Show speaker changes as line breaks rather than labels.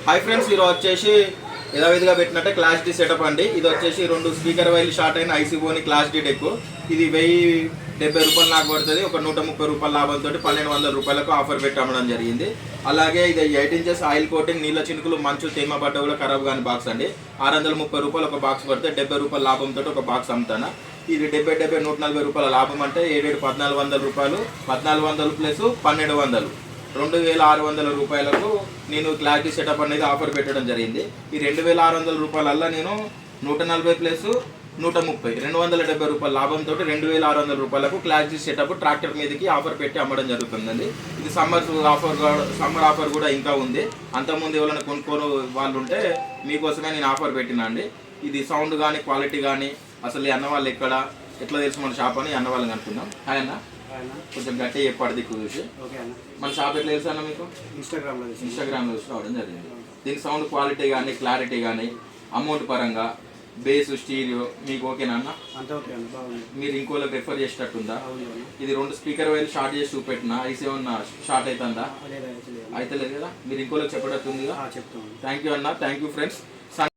Hi friends, ఈరోజు వచ్చేసి యథావిధిగా పెట్టినట్టే క్లాస్ డి సెటప్ అండి. ఇది వచ్చేసి 2 స్పీకర్ వైర్లు షార్ట్ అయిన ఐసీబోని క్లాస్ డి డెక్. ఇది 1070 రూపాయలు నాకు పడుతుంది. ఒక 130 రూపాయల లాభంతో 1200 రూపాయలకు ఆఫర్ పెట్టి అమ్మడం జరిగింది. అలాగే ఇది 8 ఇంచెస్ ఆయిల్ కోటింగ్, నీళ్ళ చినుకులు, మంచు, తేమ పడ్డ కూడా ఖరాబ్ కాని బాక్స్ అండి. 630 రూపాయలు ఒక బాక్స్ పడితే 70 రూపాయల లాభంతో ఒక బాక్స్ అమ్ముతాను. ఇది 140 రూపాయల లాభం అంటే 1400 రూపాయలు. 1400 ప్లస్ 1200 2600 రూపాయలకు నేను క్లారిటీ సెటప్ అనేది ఆఫర్ పెట్టడం జరిగింది. ఈ 2600 రూపాయలల్లో నేను 140 ప్లస్ 130 270 రూపాయల లాభంతో 2600 రూపాయలకు క్లారిటీ సెటప్ ట్రాక్టర్ మీదకి ఆఫర్ పెట్టి అమ్మడం జరుగుతుందండి. ఇది సమ్మర్ ఆఫర్ కూడా ఇంకా ఉంది. అంతకుముందు ఎవరైనా కొనుక్కోను వాళ్ళు ఉంటే మీకోసమే నేను ఆఫర్ పెట్టినా అండి. ఇది సౌండ్ కానీ క్వాలిటీ కానీ అసలు ఈ అన్న వాళ్ళు ఎట్లా తెలుసు మన షాప్ అని అన్న వాళ్ళని అనుకుందాం. హాయ్ అన్న, కొంచెం గట్టి చెప్పాడు దిక్కు చూసి. మన షాప్ ఎట్లా తెలుసు అన్న మీకు? ఇన్స్టాగ్రామ్లో చూసి రావడం జరిగింది. దీని సౌండ్ క్వాలిటీ కానీ క్లారిటీ కానీ అమౌంట్ పరంగా బేస్ స్టీరియో మీకు ఓకేనా అన్న? మీరు ఇంకోళ్ళకి రెఫర్ చేసేటట్టుందా? ఇది 2 స్పీకర్ వైర్ షార్ట్ చేసి చూపెట్టినా ఐసీ ఏమన్నా షార్ట్ అవుతుందా? అయితే లేదు కదా, మీరు ఇంకోళ్ళకి చెప్పేటట్టుందిగా. థ్యాంక్ యూ అన్న, థ్యాంక్ యూ ఫ్రెండ్స్.